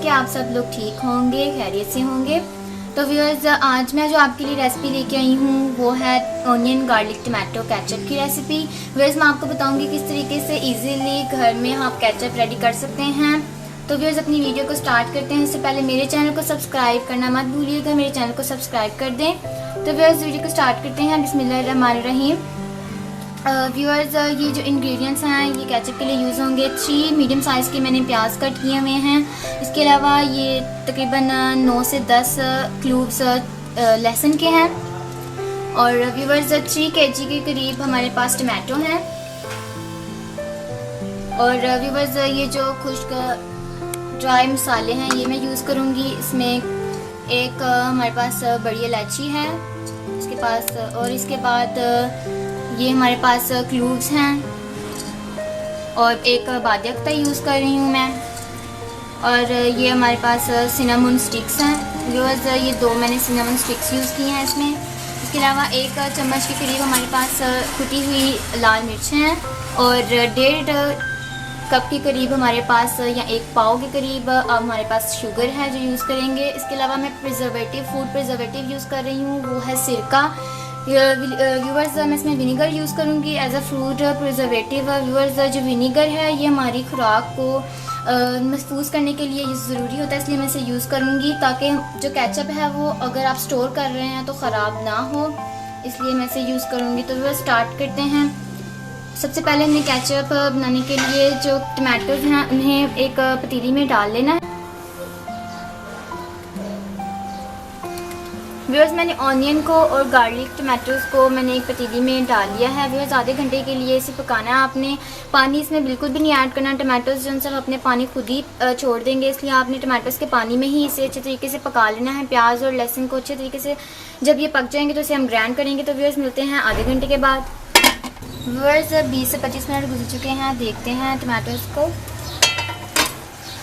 कि आप सब लोग ठीक होंगे, खैरियत से होंगे। तो व्यूअर्स, आज मैं जो आपके लिए रेसिपी लेके आई हूँ वो है ऑनियन गार्लिक टमाटो केचप की रेसिपी। व्यूअर्स, मैं आपको बताऊंगी किस तरीके से इजीली घर में आप केचप रेडी कर सकते हैं। तो व्यूअर्स, अपनी वीडियो को स्टार्ट करते हैं। इससे पहले मेरे चैनल को सब्सक्राइब करना मत भूलिएगा, मेरे चैनल को सब्सक्राइब कर दें। तो व्यूअर्स, वीडियो को स्टार्ट करते हैं। बिस्मिल्लाहिर्रहमानिर्रहीम। व्यूअर्स, ये जो इंग्रेडिएंट्स हैं ये केचप के लिए यूज़ होंगे। 3 मीडियम साइज़ के मैंने प्याज कट किए हुए हैं। इसके अलावा ये तकरीबन 9 से 10 क्लूव्स लहसुन के हैं। और व्यूअर्स, 3 kg के करीब हमारे पास टमाटो हैं। और व्यूअर्स, ये जो खुश्क ड्राई मसाले हैं ये मैं यूज़ करूँगी। इसमें एक हमारे पास बड़ी इलायची है इसके पास, और इसके बाद ये हमारे पास क्लूव्स हैं और एक बादियख्ता यूज़ कर रही हूँ मैं। और ये हमारे पास सिनामन स्टिक्स हैं। व्यूअर्स, ये 2 मैंने सिनामन स्टिक्स यूज़ की हैं इसमें। इसके अलावा 1 चम्मच के करीब हमारे पास कुटी हुई लाल मिर्च हैं। और 1.5 कप के करीब हमारे पास या 1 पाव के करीब हमारे पास शुगर है जो यूज़ करेंगे। इसके अलावा मैं फूड प्रिजर्वेटिव यूज़ कर रही हूँ, वो है सिरका। व्यूअर्स, मैं इसमें विनीगर यूज़ करूँगी as a food preservative. Viewers, जो विनीगर है ये हमारी खुराक को महफूज करने के लिए ज़रूरी होता है, इसलिए मैं इसे यूज़ करूँगी ताकि जो केचप है वो अगर आप स्टोर कर रहे हैं तो ख़राब ना हो, इसलिए मैं इसे यूज़ करूँगी। तो व्यूअर्स, स्टार्ट करते हैं। सबसे पहले हमने केचप बनाने के लिए जो टमाटोज हैं उन्हें एक पतीली में डाल लेना है। व्यूअर्स, मैंने ऑनियन को और गार्लिक टमाटोज़ को मैंने एक पतीली में डाल लिया है। व्यूअर्स, आधे घंटे के लिए इसे पकाना है आपने। पानी इसमें बिल्कुल भी नहीं ऐड करना। टमाटोज़ जो सब अपने पानी खुद ही छोड़ देंगे, इसलिए आपने टमाटोज़ के पानी में ही इसे अच्छे तरीके से पका लेना है। प्याज और लहसुन को अच्छे तरीके से जब ये पक जाएंगे तो इसे हम ग्राइंड करेंगे। तो व्यूअर्स, मिलते हैं आधे घंटे के बाद। व्यूअर्स, 20 से 25 मिनट गुजर चुके हैं। देखते हैं टमाटोज़ को।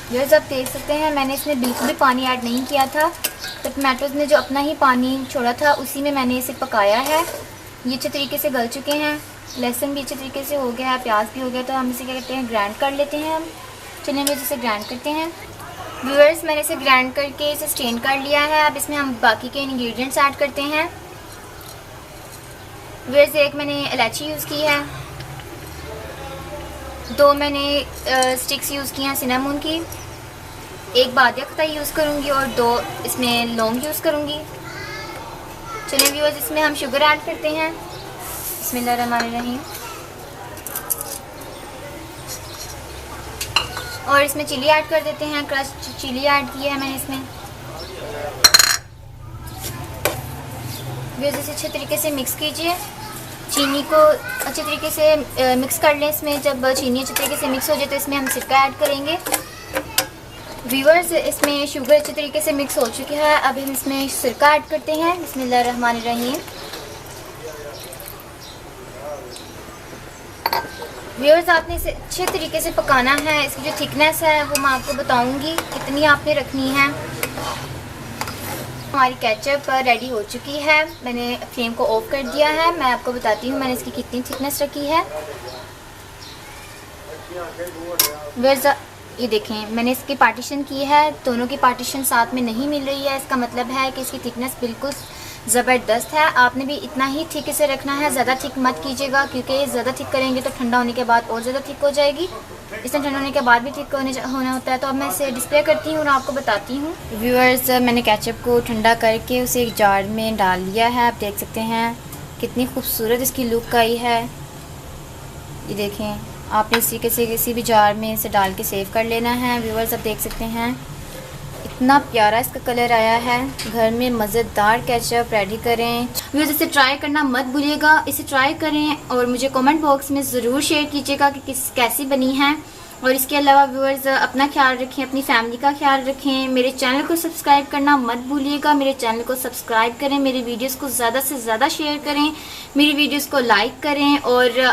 व्यूअर्स, आप देख सकते हैं मैंने इसमें बिल्कुल भी पानी ऐड नहीं किया था, तो टमाटोज़ ने जो अपना ही पानी छोड़ा था उसी में मैंने इसे पकाया है। ये अच्छे तरीके से गल चुके हैं, लहसुन भी अच्छे तरीके से हो गया है, प्याज भी हो गया। तो हम इसे क्या कहते हैं, ग्राइंड कर लेते हैं। हम चलिए में इसे ग्राइंड करते हैं। व्यूअर्स, मैंने इसे ग्राइंड करके इसे स्ट्रेन कर लिया है। अब इसमें हम बाकी के इंग्रेडिएंट्स ऐड करते हैं। व्यूअर्स, 1 मैंने इलायची यूज़ की है, 2 मैंने स्टिक्स यूज़ की हैं सिनामन की, 1 बादियख्ता यूज़ करूँगी और 2 इसमें लौंग यूज़ करूँगी। चलिए व्यूअर्स, इसमें हम शुगर ऐड करते हैं। बिस्मिल्लाहिर्रहमानिर्रहीम। और इसमें चिली ऐड कर देते हैं। क्रश चिली ऐड की है मैंने इसमें। व्यूअर्स, इसे अच्छे तरीके से मिक्स कीजिए। चीनी को अच्छे तरीके से मिक्स कर लें। इसमें जब चीनी अच्छे तरीके से मिक्स हो जाए तो इसमें हम सिरका ऐड करेंगे। व्यूअर्स, इसमें शुगर अच्छे तरीके से मिक्स हो चुकी है। अब हम इसमें सिरका ऐड करते हैं। बिस्मिल्लाहिर्रहमानिर्रहीम। व्यूअर्स, आपने इसे अच्छे तरीके से पकाना है। इसकी जो थिकनेस है वो मैं आपको बताऊंगी कितनी आपने रखनी है। हमारी केचप रेडी हो चुकी है। मैंने फ्लेम को ऑफ कर दिया है। मैं आपको बताती हूँ मैंने इसकी कितनी थिकनेस रखी है। व्यूअर्स, ये देखें मैंने इसकी पार्टीशन की है, दोनों की पार्टीशन साथ में नहीं मिल रही है। इसका मतलब है कि इसकी थिकनेस बिल्कुल ज़बरदस्त है। आपने भी इतना ही थिक इसे रखना है, ज़्यादा थिक मत कीजिएगा क्योंकि ज़्यादा थिक करेंगे तो ठंडा होने के बाद और ज़्यादा थिक हो जाएगी। इसमें ठंडा होने के बाद भी थिक होना होता है। तो अब मैं इसे डिस्प्ले करती हूँ और आपको बताती हूँ। व्यूअर्स, मैंने केचप को ठंडा करके उसे एक जार में डाल लिया है। आप देख सकते हैं कितनी खूबसूरत इसकी लुक आई है। ये देखें, आपने इस तरीके से किसी भी जार में इसे डाल के सेव कर लेना है। व्यूअर्स, आप देख सकते हैं इतना प्यारा इसका कलर आया है। घर में मज़ेदार केचप रेडी करें। व्यूअर्स, इसे ट्राई करना मत भूलिएगा। इसे ट्राई करें और मुझे कमेंट बॉक्स में ज़रूर शेयर कीजिएगा कि कैसी बनी है। और इसके अलावा व्यूअर्स, अपना ख्याल रखें, अपनी फैमिली का ख्याल रखें। मेरे चैनल को सब्सक्राइब करना मत भूलिएगा। मेरे चैनल को सब्सक्राइब करें, मेरी वीडियोज़ को ज़्यादा से ज़्यादा शेयर करें, मेरी वीडियोज़ को लाइक करें और